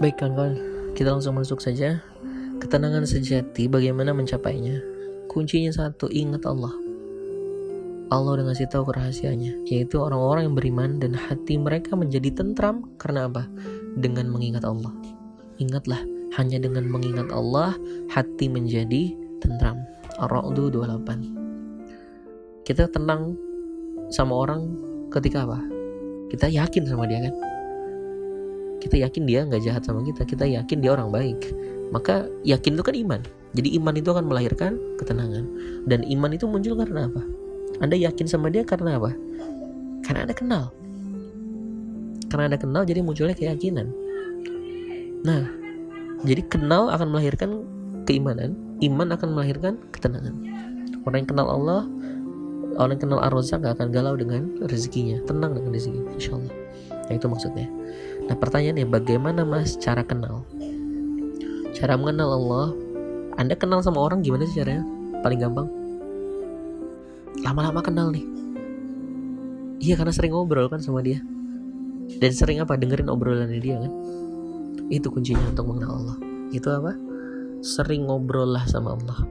Baik kawan-kawan, kita langsung masuk saja. Ketenangan sejati, bagaimana mencapainya? Kuncinya satu, ingat Allah. Allah udah ngasih tahu kerahasianya, yaitu orang-orang yang beriman dan hati mereka menjadi tentram. Karena apa? Dengan mengingat Allah. Ingatlah, hanya dengan mengingat Allah hati menjadi tentram. Ar-Ra'd 28. Kita tenang sama orang ketika apa? Kita yakin sama dia kan? Kita yakin dia gak jahat sama kita, kita yakin dia orang baik. Maka yakin itu kan iman. Jadi iman itu akan melahirkan ketenangan. Dan iman itu muncul karena apa? Anda yakin sama dia karena apa? Karena Anda kenal. Karena Anda kenal jadi munculnya keyakinan. Nah, jadi kenal akan melahirkan keimanan, iman akan melahirkan ketenangan. Orang yang kenal Allah, orang yang kenal Ar-Razzaq gak akan galau dengan rezekinya, tenang dengan rezekinya, insyaallah. Nah, itu maksudnya. Nah, pertanyaannya, bagaimana mas cara kenal? Cara mengenal Allah, Anda kenal sama orang gimana sih caranya? Paling gampang, lama-lama kenal nih. Iya, karena sering ngobrol kan sama dia. Dan sering apa? Dengerin obrolannya dia kan. Itu kuncinya untuk mengenal Allah. Itu apa? Sering ngobrol lah sama Allah.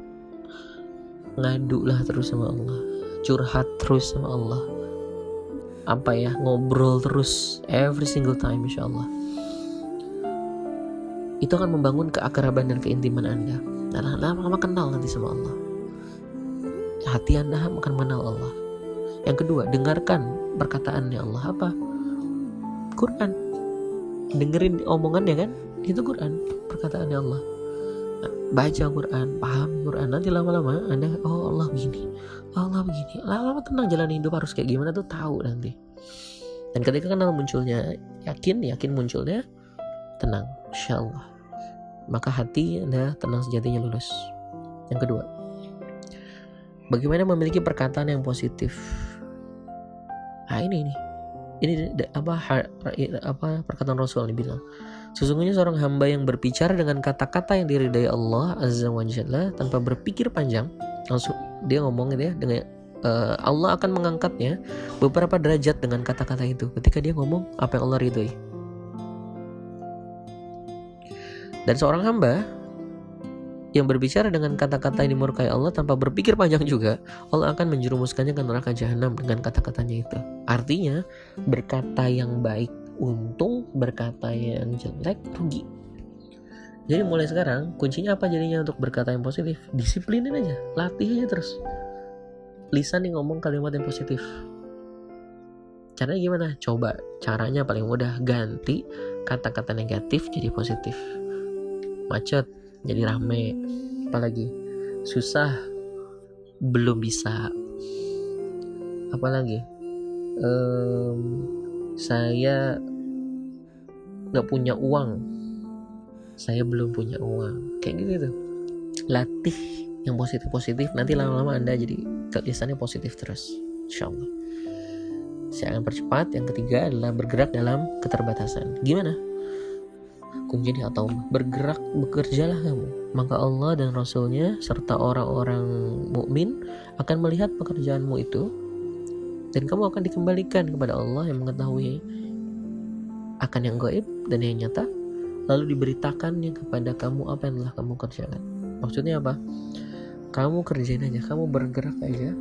Ngadu lah terus sama Allah. Curhat terus sama Allah. Apa ya? Ngobrol terus every single time, insyaallah. Itu akan membangun keakraban dan keintiman Anda. Dan lama-lama kenal nanti sama Allah. Hati Anda akan mengenal Allah. Yang kedua, dengarkan perkataannya Allah. Apa? Quran. Dengerin omongannya kan? Itu Quran, perkataannya Allah. Baca Quran, pahami Quran. Nanti lama-lama Anda, oh Allah begini, Allah begini. Lama-lama tenang, jalan hidup harus kayak gimana tuh tahu nanti. Dan ketika kenal munculnya yakin munculnya tenang, insyaallah. Maka hati Anda tenang sejatinya lulus. Yang kedua, bagaimana memiliki perkataan yang positif? Nah, ini apa perkataan Rasul ini bilang, sesungguhnya seorang hamba yang berbicara dengan kata-kata yang diridai Allah Azza wa Jalla tanpa berpikir panjang, langsung dia ngomong gitu ya, dengan Allah akan mengangkatnya beberapa derajat dengan kata-kata itu ketika dia ngomong apa yang Allah ridhoi. Dan seorang hamba yang berbicara dengan kata-kata yang dimurkai Allah tanpa berpikir panjang juga, Allah akan menjerumuskannya ke neraka jahanam dengan kata-katanya itu. Artinya, berkata yang baik untung, berkata yang jelek rugi. Jadi mulai sekarang, kuncinya apa jadinya untuk berkata yang positif? Disiplinin aja, latih aja terus. Lisan nih ngomong kalimat yang positif. Caranya gimana? Coba, caranya paling mudah, ganti kata-kata negatif jadi positif. Macet jadi rame, apalagi susah belum bisa, apalagi saya nggak punya uang, saya belum punya uang, kayak gitu tuh. Latih yang positif, nanti lama-lama Anda jadi lisannya positif terus, insyaallah. Saya akan percepat. Yang ketiga adalah bergerak dalam keterbatasan. Gimana? Kuncinya atau bergerak, bekerjalah kamu, maka Allah dan Rasulnya serta orang-orang mukmin akan melihat pekerjaanmu itu, dan kamu akan dikembalikan kepada Allah yang mengetahui akan yang gaib dan yang nyata, lalu diberitakannya kepada kamu apa yang telah kamu kerjakan. Maksudnya apa? Kamu kerjain aja, kamu bergerak aja,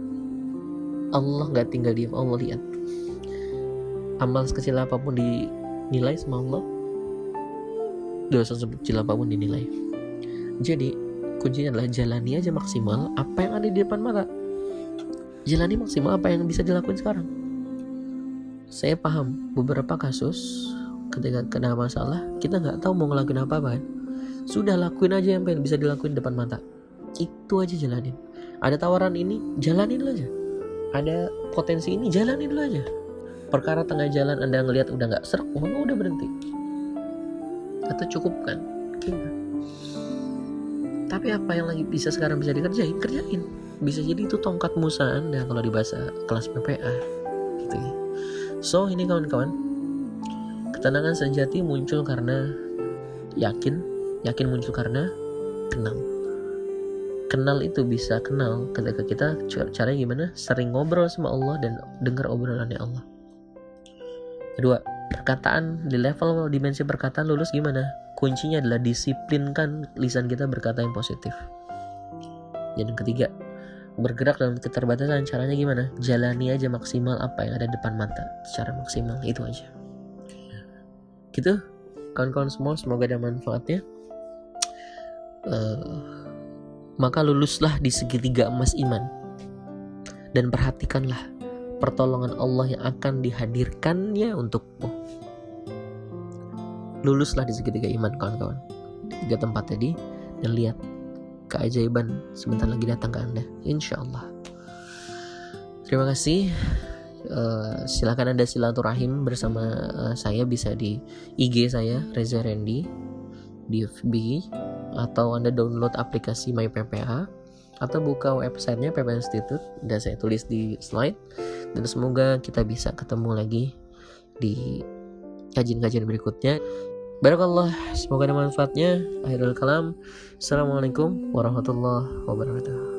Allah gak tinggal diam, Allah lihat. Amal sekecil apapun dinilai sama Allah, dosa sekecil apapun dinilai. Jadi kuncinya adalah jalani aja maksimal apa yang ada di depan mata. Jalani maksimal apa yang bisa dilakuin sekarang. Saya paham beberapa kasus ketika kena masalah kita nggak tahu mau ngelakuin apa kan. Sudah lakuin aja yang bisa dilakuin depan mata. Itu aja jalanin. Ada tawaran ini, jalanin dulu aja. Ada potensi ini, jalanin dulu aja. Perkara tengah jalan Anda ngelihat udah nggak serak, maka udah berhenti. Atau cukupkan, tapi apa yang lagi sekarang bisa dikerjain, kerjain. Bisa jadi itu tongkat Musa Anda kalau di bahasa kelas PPA gitu ya. So ini kawan-kawan, ketenangan sejati muncul karena yakin muncul karena kenal itu bisa kenal ketika kita caranya gimana, sering ngobrol sama Allah dan dengar obrolannya Allah. Kedua, perkataan di level dimensi perkataan lulus gimana? kuncinya adalah disiplinkan lisan kita berkata yang positif. Dan yang ketiga, bergerak dalam keterbatasan. Caranya gimana? Jalani aja maksimal apa yang ada depan mata secara maksimal, itu aja. Gitu kawan-kawan semua, semoga ada manfaatnya. Maka luluslah di segitiga emas iman, dan perhatikanlah pertolongan Allah yang akan dihadirkannya untukmu. Luluslah di segitiga iman kawan-kawan, di 3 tempat tadi, dan lihat keajaiban sebentar lagi datang ke Anda, insya-Allah. Terima kasih. Silakan Anda silaturahim bersama saya, bisa di IG saya Reza Randy di FB, atau Anda download aplikasi My PPA, atau buka websitenya PPA Institute, dan saya tulis di slide. Dan semoga kita bisa ketemu lagi di kajian-kajian berikutnya. Barakallah, semoga ada manfaatnya. Akhirul kalam, assalamualaikum warahmatullahi wabarakatuh.